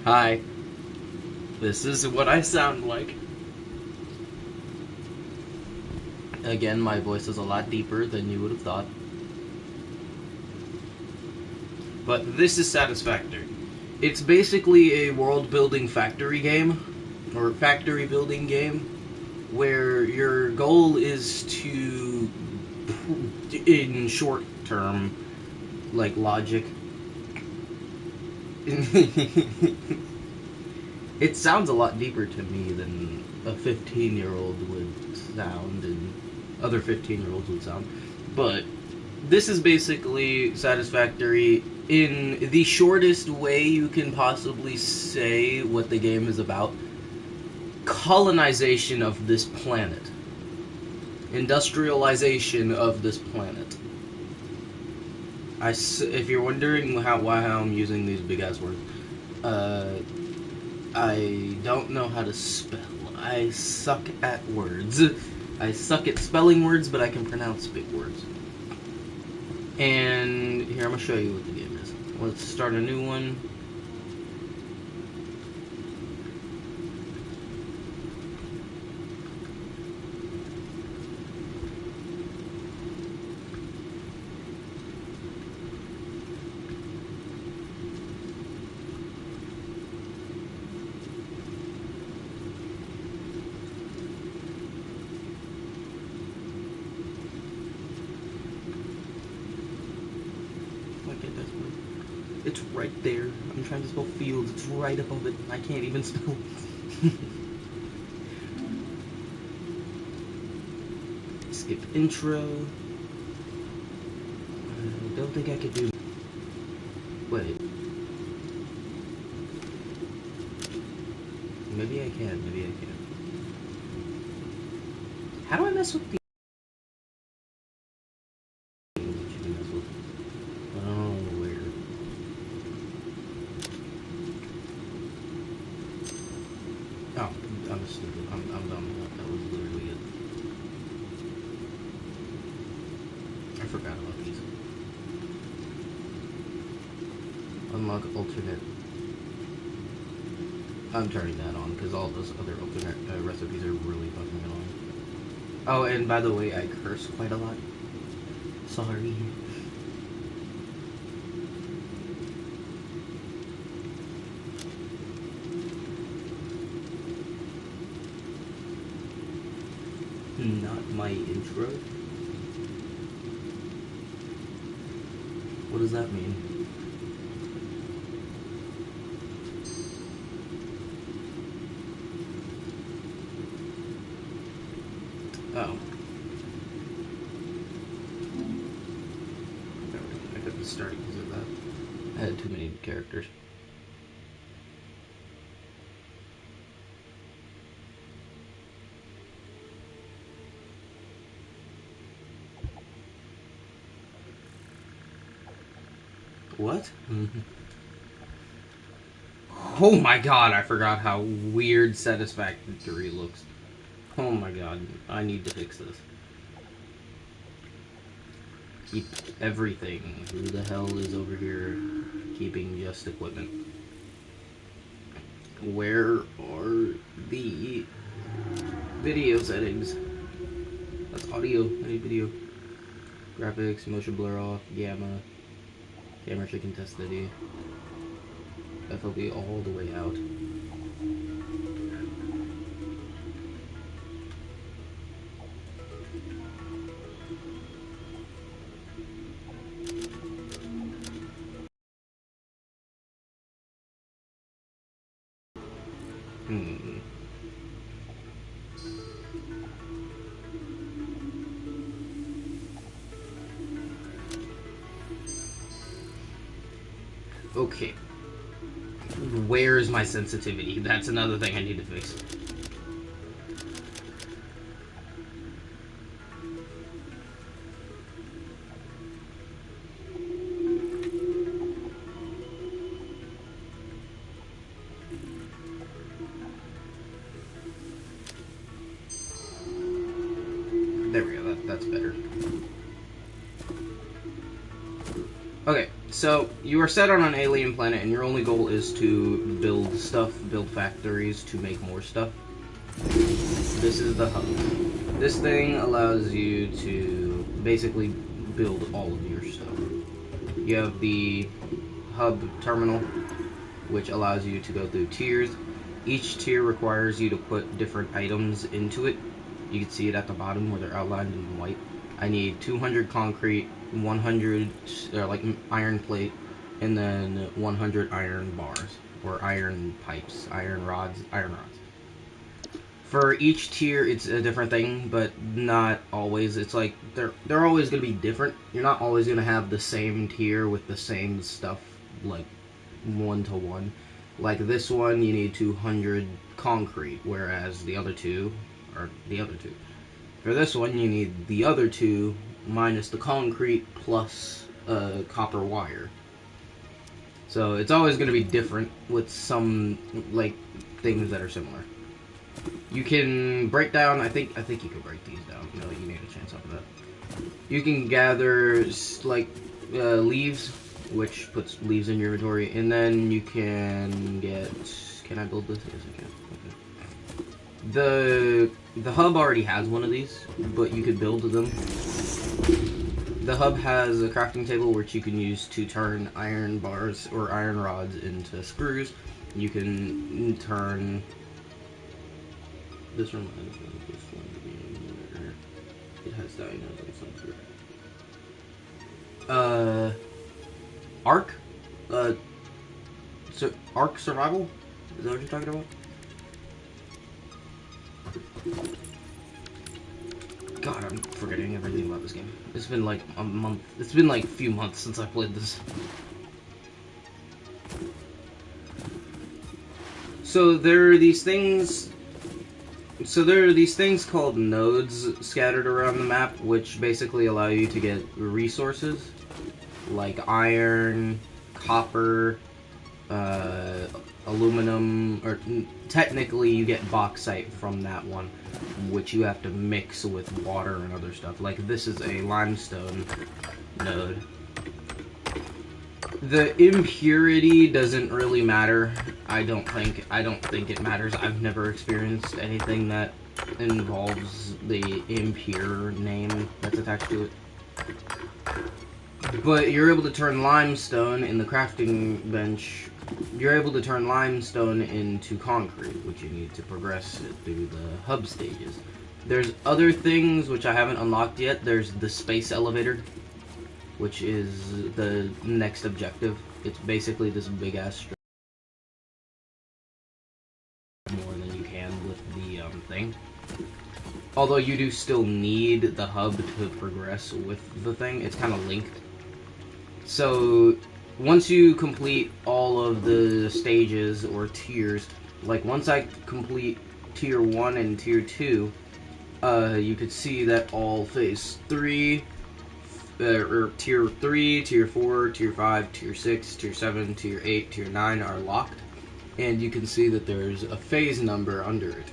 Hi. This is what I sound like. Again, my voice is a lot deeper than you would have thought. But this is Satisfactory. It's basically a world-building factory game, or factory-building game, where your goal is to, in short term, like logic. It sounds a lot deeper to me than a 15-year-old would sound, and other 15-year-olds would sound. But this is basically Satisfactory in the shortest way you can possibly say what the game is about. Colonization of this planet. Industrialization of this planet. If you're wondering how I'm using these big ass words, I don't know how to spell. I suck at words. I suck at spelling words, but I can pronounce big words. And here, I'm going to show you what the game is. Let's start a new one. It's right there. I'm trying to spell fields. It's right above it. I can't even spell. Skip intro. I don't think I could do. Wait. Maybe I can. Maybe I can. How do I mess with the? Oh, I'm stupid. I'm dumb. That was literally it. I forgot about these. Unlock alternate. I'm turning that on because all those other alternate recipes are really fucking annoying. Oh, and by the way, I curse quite a lot. Sorry. Not my intro? What does that mean? Oh. I couldn't start because of that. I had too many characters. What? Oh my god, I forgot how weird Satisfactory looks. Oh my god, I need to fix this. Keep everything. Who the hell is over here keeping just equipment? Where are the video settings? That's audio. I need video. Graphics, motion blur off, gamma, camera shaking intensity, FOV all the way out. Okay. Where's my sensitivity? That's another thing I need to fix. There we go, that's better. Okay, So, you are set on an alien planet, and your only goal is to build stuff, build factories to make more stuff. This is the hub. This thing allows you to basically build all of your stuff. You have the hub terminal, which allows you to go through tiers. Each tier requires you to put different items into it. You can see it at the bottom where they're outlined in white. I need 200 concrete, 100 iron plate, and then 100 iron bars, or iron pipes, iron rods. For each tier, it's a different thing, but not always. It's like they're always going to be different. You're not always going to have the same tier with the same stuff, like 1-to-1. Like this one, you need 200 concrete, whereas the other two are the other two. For this one, you need the other two minus the concrete plus copper wire. So it's always going to be different with some like things that are similar. You can break down. I think you can break these down. No, you need a chance off of that. You can gather like leaves, which puts leaves in your inventory, and then you can get. Can I build this? Yes, I can. Okay. The hub already has one of these, but you could build them. The hub has a crafting table which you can use to turn iron bars or iron rods into screws. You can turn. This reminds me of this one where it has dinos and something. Ark? Ark Survival? Is that what you're talking about? God, I'm forgetting everything about this game. It's been like a month. It's been like a few months since I played this. So there are these things. So there are these things called nodes scattered around the map, which basically allow you to get resources like iron, copper, aluminum, or technically you get bauxite from that one, which you have to mix with water and other stuff. Like this is a limestone node. The impurity doesn't really matter. I don't think it matters. I've never experienced anything that involves the impure name that's attached to it. But you're able to turn limestone in the crafting bench. You're able to turn limestone into concrete, which you need to progress through the hub stages. There's other things which I haven't unlocked yet. There's the space elevator, which is the next objective. It's basically this big ass more than you can with the thing. Although you do still need the hub to progress with the thing. It's kind of linked. So once you complete all of the stages or tiers, like once I complete tier 1 and tier 2, you could see that all phase 3, or tier 3, tier 4, tier 5, tier 6, tier 7, tier 8, tier 9 are locked. And you can see that there's a phase number under it.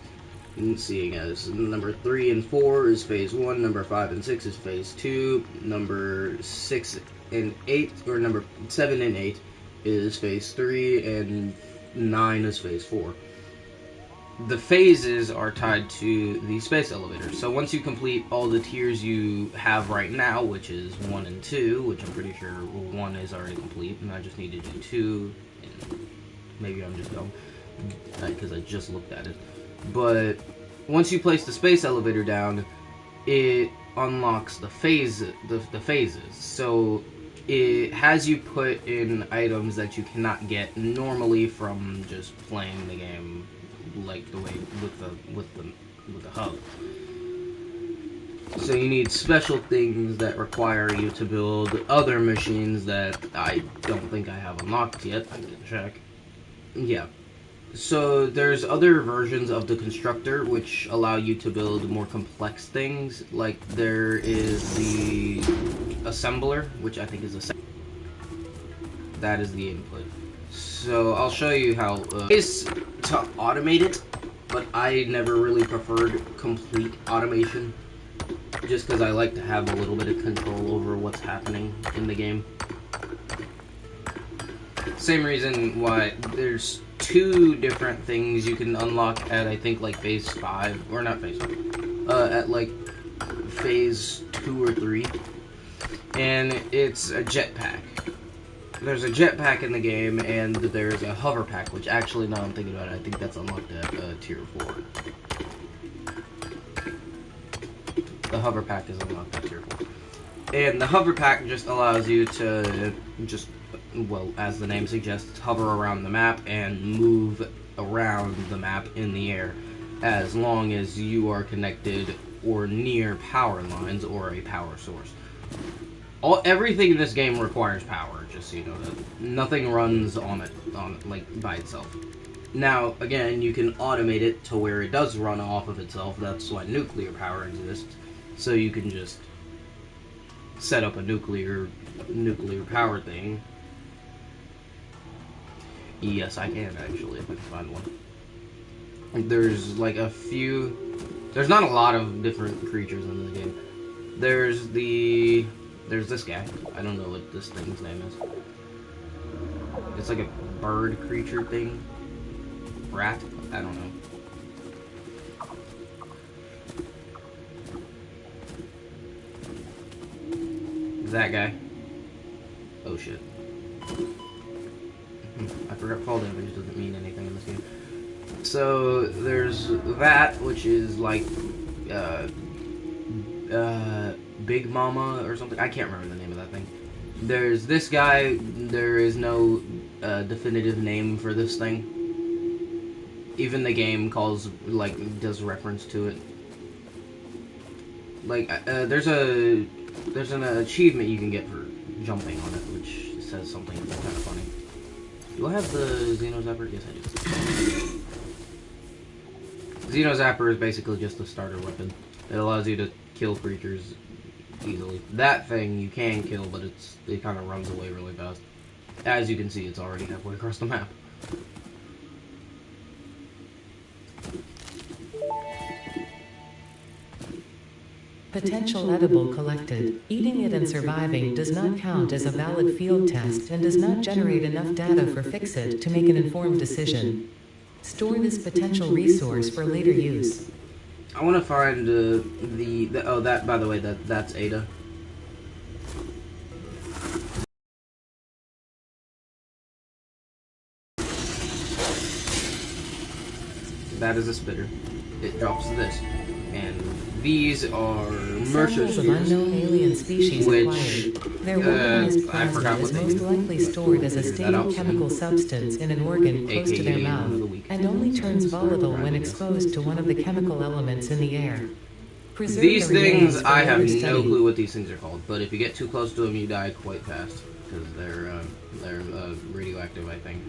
And seeing as number 3 and 4 is phase 1, number 5 and 6 is phase 2, number 6 and 8, or number 7 and 8 is phase 3, and 9 is phase 4. The phases are tied to the space elevator. So once you complete all the tiers you have right now, which is 1 and 2, which I'm pretty sure 1 is already complete, and I just need to do 2, and maybe I'm just dumb, because I just looked at it. But once you place the space elevator down, it unlocks the phases. So it has you put in items that you cannot get normally from just playing the game like the way with the hub. So you need special things that require you to build other machines that I don't think I have unlocked yet. I can check. Yeah. So there's other versions of the constructor which allow you to build more complex things. Like there is the assembler, which I think is that is the input. So I'll show you how is to automate it, but I never really preferred complete automation, just because I like to have a little bit of control over what's happening in the game. Same reason why there's 2 different things you can unlock at, I think, like phase 5, or not phase 5, at like phase 2 or 3, and it's a jetpack. There's a jetpack in the game, and there's a hover pack, which actually, now I'm thinking about it, I think that's unlocked at tier 4. The hover pack is unlocked at tier 4. And the hover pack just allows you to just, well, as the name suggests, hover around the map and move around the map in the air, as long as you are connected or near power lines or a power source. Everything in this game requires power, just so you know that. Nothing runs on it like by itself. Now, again, you can automate it to where it does run off of itself. That's why nuclear power exists. So you can just set up a nuclear power thing. Yes, I can, actually, if I can find one. There's like a few... There's not a lot of different creatures in the game. There's this guy. I don't know what this thing's name is. It's like a bird creature thing. Rat? I don't know. That guy. Oh shit. I forgot fall damage doesn't mean anything in this game. So there's that, which is like Big Mama or something. I can't remember the name of that thing. There's this guy. There is no definitive name for this thing. Even the game does reference to it. Like there's an achievement you can get for jumping on it, which says something kind of funny. Do I have the Xenozapper? Yes, I do. Xenozapper is basically just a starter weapon. It allows you to kill creatures easily. That thing you can kill, but it kind of runs away really fast. As you can see, it's already halfway across the map. Potential edible collected. Eating it and surviving does not count as a valid field test and does not generate enough data for Fix-It to make an informed decision. Store this potential resource for later use. I want to find that, by the way, that's Ada. That is a spitter. It drops this. And these are Samples of unknown alien species acquired. Their organized plasma is most likely stored as a stable chemical substance in an organ close to their mouth, and only turns volatile when exposed to one of the chemical elements in the air. Preserve these the things, remains I for have later no study. clue what these things are called, but if you get too close to them, you die quite fast, because they're radioactive, I think.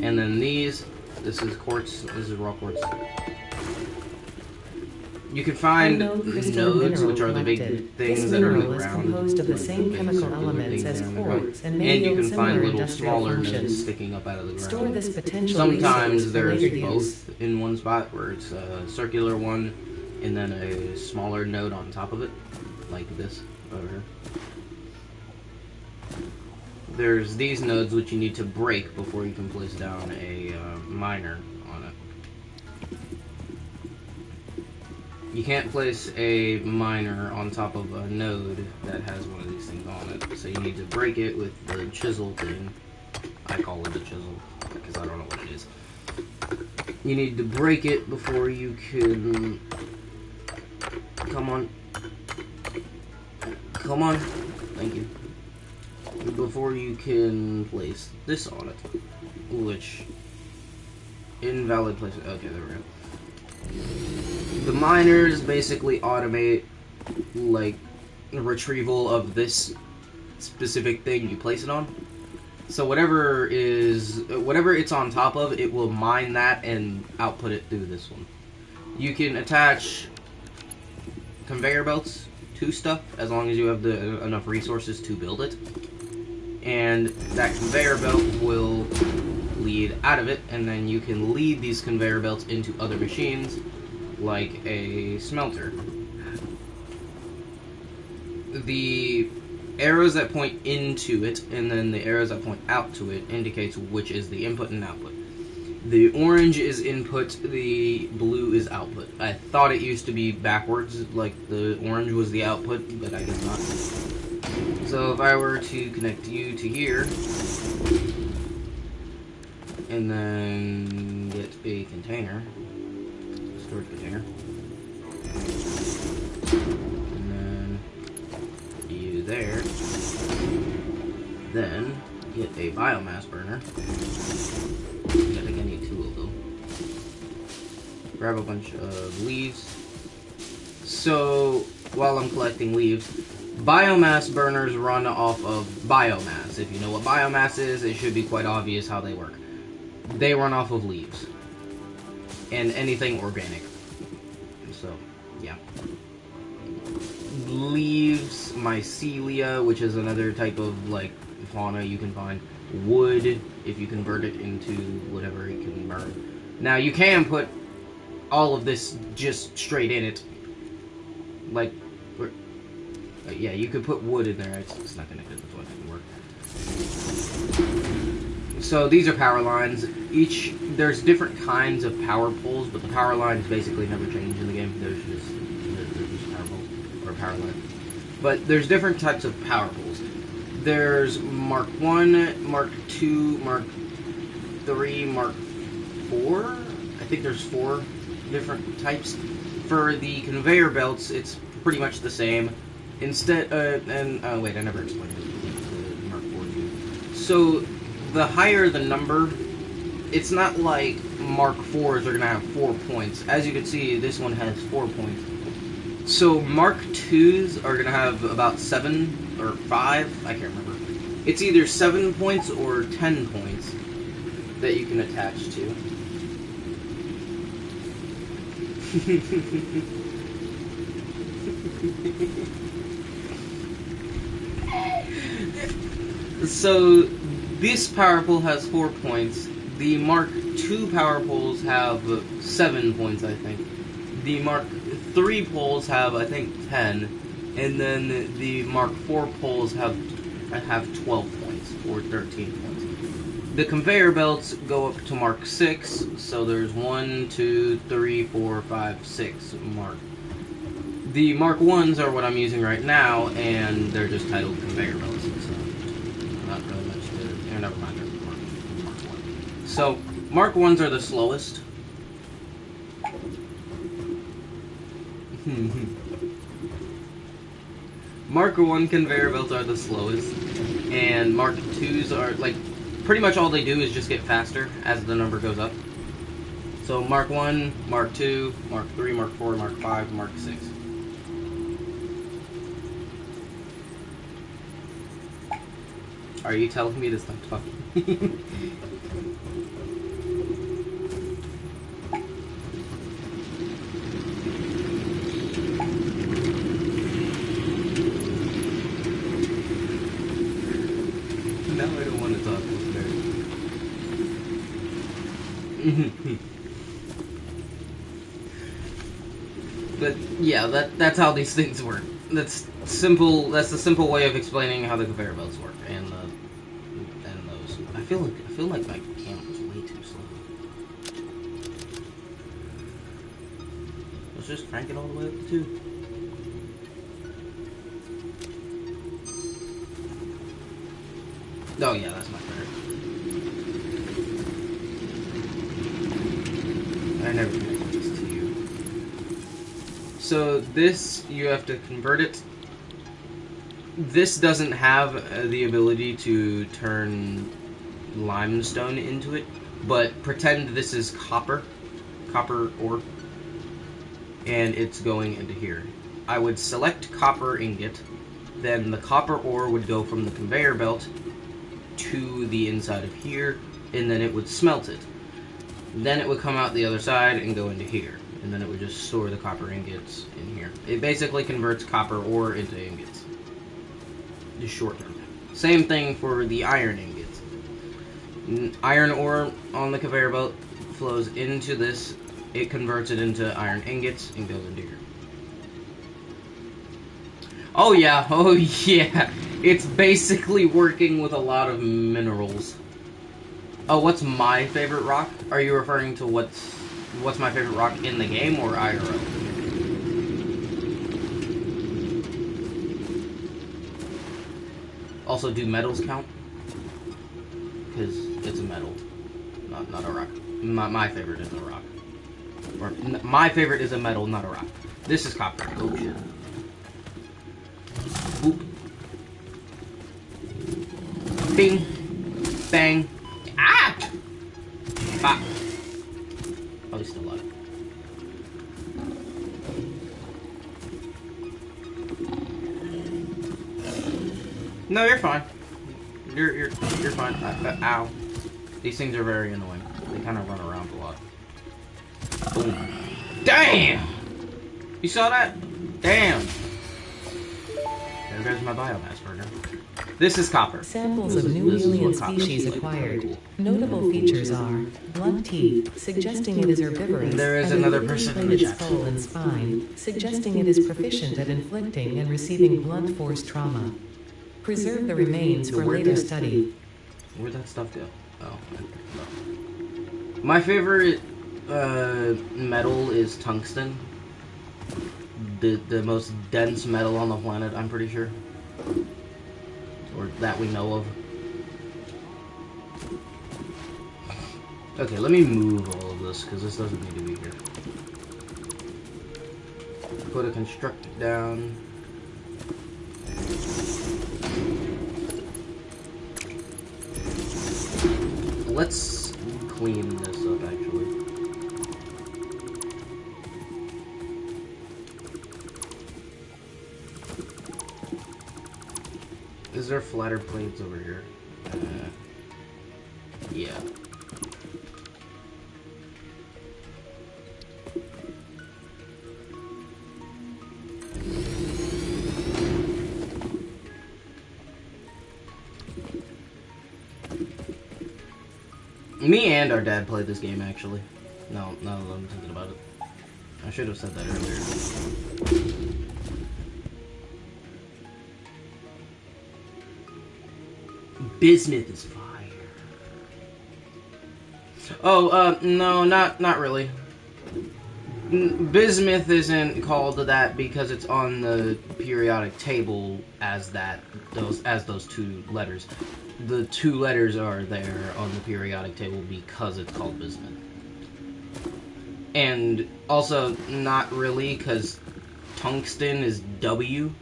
And then this is quartz, this is raw quartz. You can find nodes, which are the big things that are in the ground. This mineral is composed of the same chemical elements as quartz and may And you yield can find similar little industrial smaller nodes functions. sticking up out of the ground. Store this potential Sometimes resource for there's later use. both in one spot, where it's a circular one and then a smaller node on top of it, like this over here. There's these nodes which you need to break before you can place down a miner on it. You can't place a miner on top of a node that has one of these things on it, so you need to break it with the chisel thing. I call it a chisel, because I don't know what it is. You need to break it before you can... Come on. Come on. Thank you. Before you can place this on it. Which... Invalid place... Okay, there we go. The miners basically automate, like, retrieval of this specific thing you place it on. So whatever it's on top of, it will mine that and output it through this one. You can attach conveyor belts to stuff as long as you have enough resources to build it. And that conveyor belt will lead out of it, and then you can lead these conveyor belts into other machines, like a smelter. arrows that point into it, and then the arrows that point out to it indicates which is the input and output. The orange is input, the blue is output. I thought it used to be backwards, like the orange was the output, but I guess not. So if I were to connect you to here, and then get a container, storage container, and then you there, then get a biomass burner. I think I need 2 of them. Grab a bunch of leaves. So, while I'm collecting leaves, biomass burners run off of biomass. If you know what biomass is, it should be quite obvious how they work. They run off of leaves. And anything organic. So, yeah. Leaves, mycelia, which is another type of, like, fauna you can find. Wood, if you convert it into whatever it can burn. Now, you can put all of this just straight in it. Like, yeah, you could put wood in there. It's not going to work. So, these are power lines. There's different kinds of power poles, but the power lines basically never change in the game. There's just power poles, or power line. But there's different types of power poles. There's Mark 1, Mark 2, Mark 3, Mark 4. I think there's 4 different types. For the conveyor belts, it's pretty much the same. Instead, wait, I never explained it. Mark 4 too. So, the higher the number, it's not like Mark 4s are going to have 4 points. As you can see, this one has 4 points. So, Mark 2s are going to have about 7 or 5, I can't remember. It's either 7 points or 10 points that you can attach to. So, this power pole has 4 points. The Mark 2 power poles have 7 points, I think. The Mark 3 poles have, I think, 10. And then the Mark 4 poles have 12 points, or 13 points. The conveyor belts go up to Mark 6, so there's 1, 2, 3, 4, 5, 6 Mark. The Mark 1s are what I'm using right now, and they're just titled conveyor belts, so not really much to... never mind, they're Mark 1. So, Mark 1s are the slowest. Mark 1 conveyor belts are the slowest, and Mark 2s are, like, pretty much all they do is just get faster as the number goes up. So Mark 1, Mark 2, Mark 3, Mark 4, Mark 5, Mark 6. Are you telling me to stop talking? Now I don't want to talk. But yeah, that's how these things work. That's simple. That's the simple way of explaining how the conveyor belts work, and those. I feel like my camera's way too slow. Let's just crank it all the way up to 2. Oh yeah, that's much better. I never connected this to you. So this, you have to convert it. This doesn't have the ability to turn limestone into it, but pretend this is copper ore, and it's going into here. I would select copper ingot, then the copper ore would go from the conveyor belt to the inside of here, and then it would smelt it. Then it would come out the other side and go into here, and then it would just store the copper ingots in here. It basically converts copper ore into ingots. Just short term. Same thing for the iron ingots. Iron ore on the conveyor belt flows into this, it converts it into iron ingots and goes into here. Oh yeah, It's basically working with a lot of minerals. Oh, what's my favorite rock? Are you referring to what's my favorite rock in the game or IRL? Also, do metals count? Because it's a metal, not a rock. My favorite is a rock. Or, my favorite is a metal, not a rock. This is copper. Oh, shit. Boop. Bing. Bang. Ah! Ah. Oh, he's still alive. No, you're fine. You're fine. Ow. These things are very annoying. They kind of run around a lot. Boom. Damn! You saw that? Damn. There goes my biomass burger. This is copper. Samples of new alien species acquired. Notable features are blunt teeth, suggesting it is herbivorous. There is and another a person in the plated chat. skull and spine, suggesting it is proficient at inflicting and receiving blunt force trauma. Preserve the remains for later study. Where'd that stuff go? Oh. My favorite metal is tungsten. The most dense metal on the planet, I'm pretty sure. Or that we know of. Okay, let me move all of this, because this doesn't need to be here. Put a constructor down. Let's clean this up, actually. Is there flatter plates over here? Yeah. Me and our dad played this game, actually. No, I'm thinking about it. I should have said that earlier. Bismuth is fire. Oh, no, not really. Bismuth isn't called that because it's on the periodic table as those two letters. The two letters are there on the periodic table because it's called bismuth. And also, not really, because tungsten is W,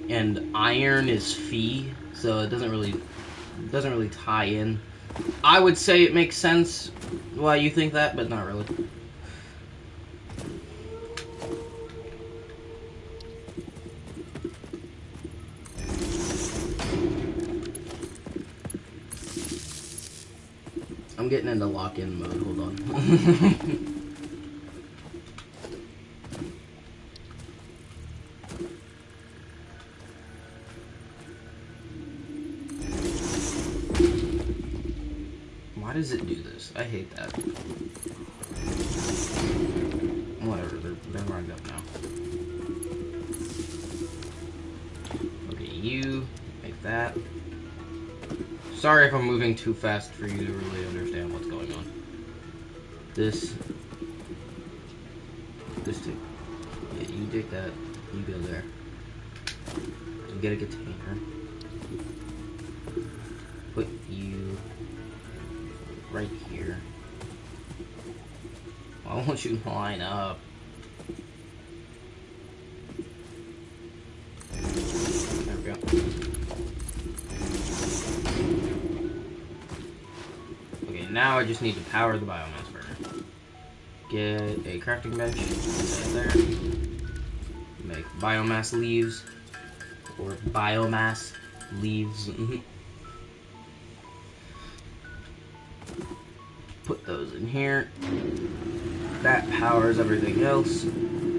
and iron is Phi, so it doesn't really tie in. I would say it makes sense why you think that, but not really. I'm getting into lock-in mode, hold on. Why does it do this? I hate that. Whatever, they're lined up now. Okay, you make that. Sorry if I'm moving too fast for you to really understand what's going on. This too. Yeah, you take that. You go there. You get a container. Put you right here. Why won't you line up? There we go. Okay, now I just need to power the biomass burner. Get a crafting bench, set there. Make biomass leaves, or biomass leaves. Put those in here. That powers everything else.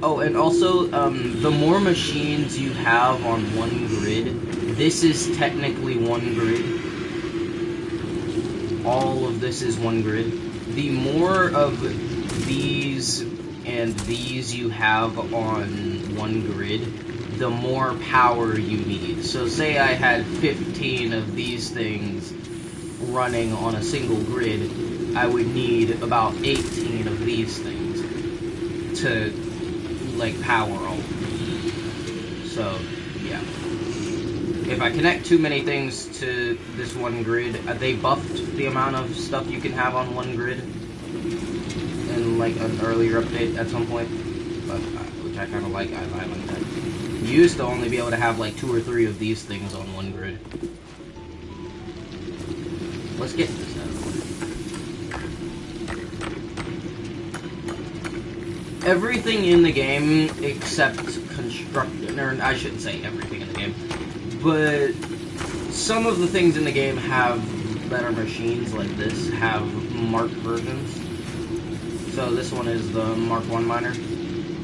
Oh, and also, the more machines you have on one grid, this is technically one grid. All of this is one grid. The more of these and these you have on one grid, the more power you need. So say I had 15 of these things running on a single grid, I would need about 18 of these things to, like, power all. So, yeah. If I connect too many things to this one grid, they buffed the amount of stuff you can have on one grid in, like, an earlier update at some point, but which I kind of like. I like that. You used to only be able to have, like, 2 or 3 of these things on one grid. Let's get this out of the way. Everything in the game except construction, or I shouldn't say everything in the game, but some of the things in the game have better machines, like this, have marked versions. So this one is the Mark 1 miner.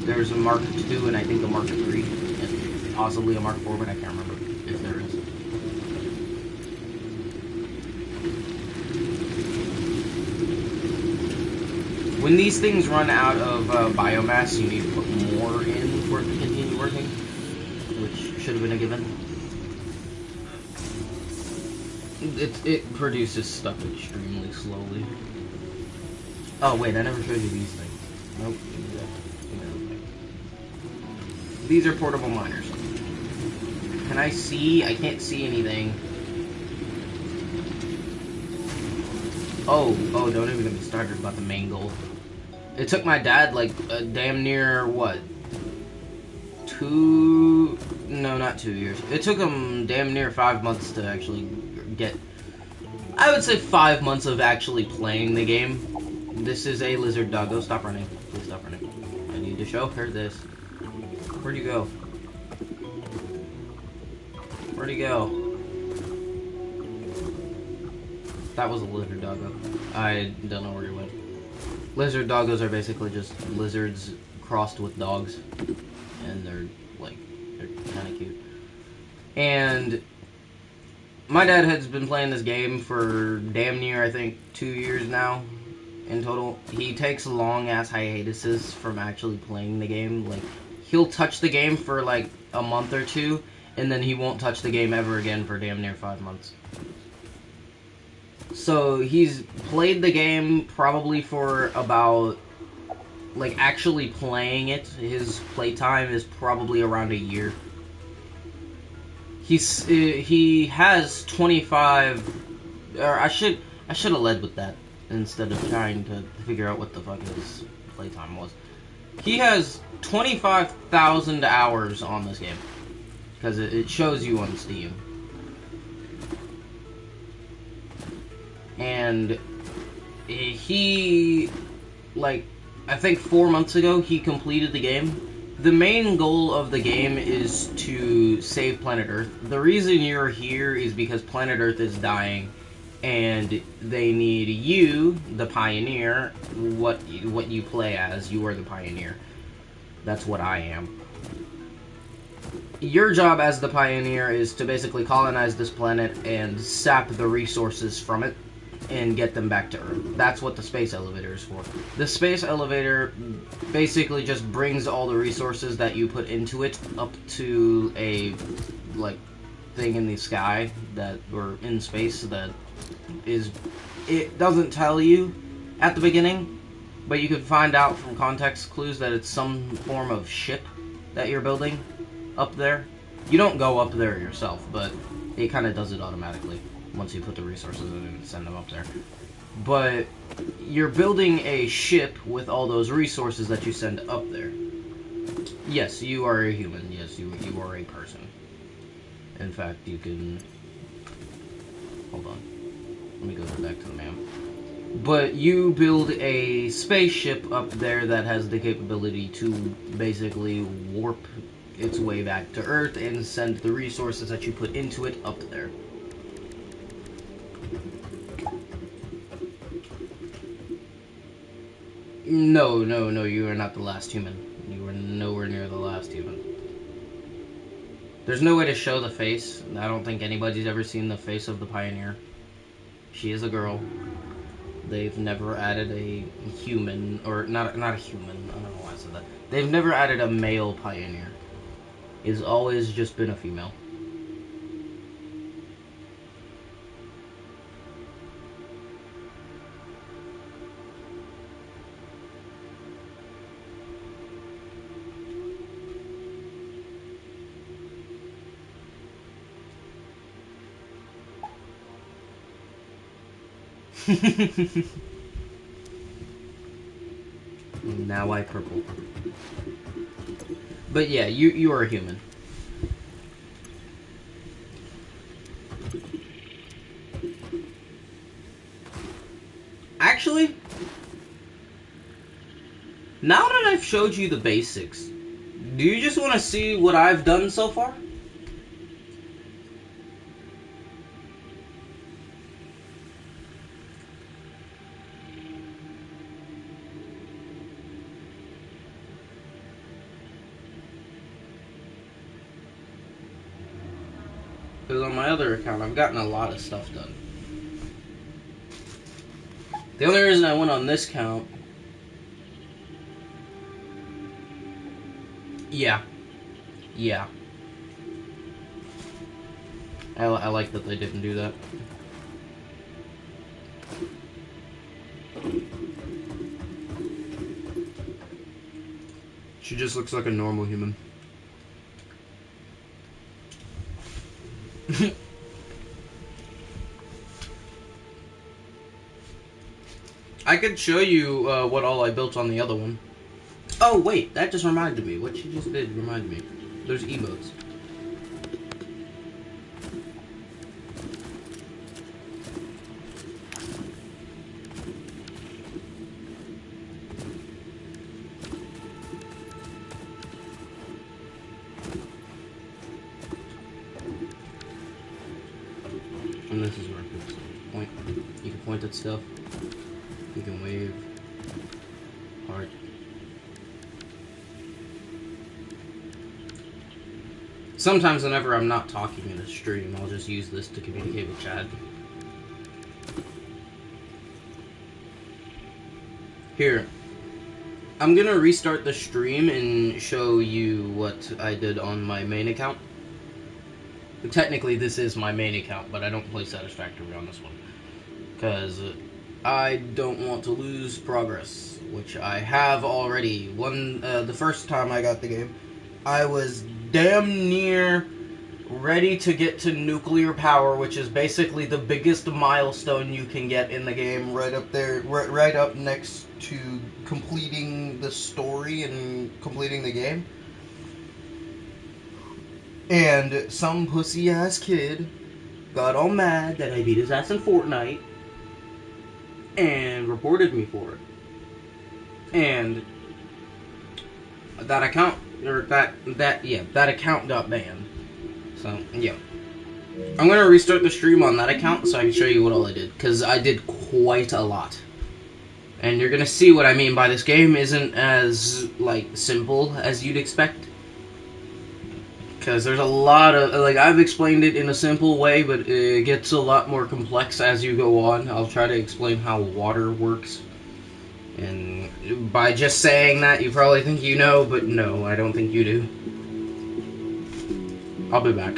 There's a Mark 2 and I think a Mark 3, and possibly a Mark 4, but I can't remember if there is. When these things run out of biomass, you need to put more in for it to continue working, which should have been a given. It produces stuff extremely slowly. Oh wait, I never showed you these things. Nope. These are portable miners. Can I see? I can't see anything. Oh, don't even get me started about the main goal. It took my dad, like, damn near, what? No, not 2 years. It took him damn near 5 months to actually get, I would say 5 months of actually playing the game. This is a lizard doggo. Stop running. Please stop running. I need to show her this. Where'd you go? Where'd he go? That was a lizard doggo. I don't know where he went. Lizard doggos are basically just lizards crossed with dogs. And they're kind of cute. And my dad has been playing this game for damn near, I think, 2 years now in total. He takes long-ass hiatuses from actually playing the game. Like, he'll touch the game for, like, a month or two, and then he won't touch the game ever again for damn near 5 months. So he's played the game probably for about, like, actually playing it, his playtime is probably around a year. He has 25, or I should have led with that instead of trying to figure out what the fuck his playtime was. He has 25,000 hours on this game because it shows you on Steam. And he, like, I think 4 months ago, he completed the game. The main goal of the game is to save planet Earth. The reason you're here is because planet Earth is dying, and they need you, the Pioneer, what you play as. You are the Pioneer. That's what I am. Your job as the Pioneer is to basically colonize this planet and sap the resources from it and get them back to Earth. That's what the space elevator is for. The space elevator basically just brings all the resources that you put into it up to a, like, thing in the sky that, or in space that is, it doesn't tell you at the beginning, but you can find out from context clues that it's some form of ship that you're building up there. You don't go up there yourself, but it kind of does it automatically once you put the resources in and send them up there. But you're building a ship with all those resources that you send up there. Yes, you are a human. Yes, you are a person. In fact, you can... Hold on. Let me go back to the map. But you build a spaceship up there that has the capability to basically warp its way back to Earth and send the resources that you put into it up there. No, you are not the last human. You are nowhere near the last human. There's no way to show the face. I don't think anybody's ever seen the face of the Pioneer. She is a girl. They've never added a human, or not a human, I don't know why I said that. They've never added a male Pioneer. is always just been a female. Now I purple. But yeah, you are a human. Actually, now that I've showed you the basics, do you just want to see what I've done so far? Because on my other account, I've gotten a lot of stuff done. The only reason I went on this count... Yeah. Yeah. I like that they didn't do that. She just looks like a normal human. I could show you what all I built on the other one. Oh, wait, that just reminded me. What she just did reminded me. There's emotes. And this is where I could point. You can point at stuff. You can wave. Heart. Sometimes whenever I'm not talking in a stream, I'll just use this to communicate with Chad. Here. I'm gonna restart the stream and show you what I did on my main account. Technically, this is my main account, but I don't play Satisfactory on this one. Because I don't want to lose progress, which I have already. The first time I got the game, I was damn near ready to get to nuclear power, which is basically the biggest milestone you can get in the game, right up there, right up next to completing the story and completing the game. And some pussy-ass kid got all mad that I beat his ass in Fortnite and reported me for it. And that account, or that account got banned. So, yeah. I'm gonna restart the stream on that account so I can show you what all I did, because I did quite a lot. And you're gonna see what I mean by this game isn't as, like, simple as you'd expect. Because there's a lot of, like, I've explained it in a simple way, but it gets a lot more complex as you go on. I'll try to explain how water works. And by just saying that, you probably think you know, but no, I don't think you do. I'll be back.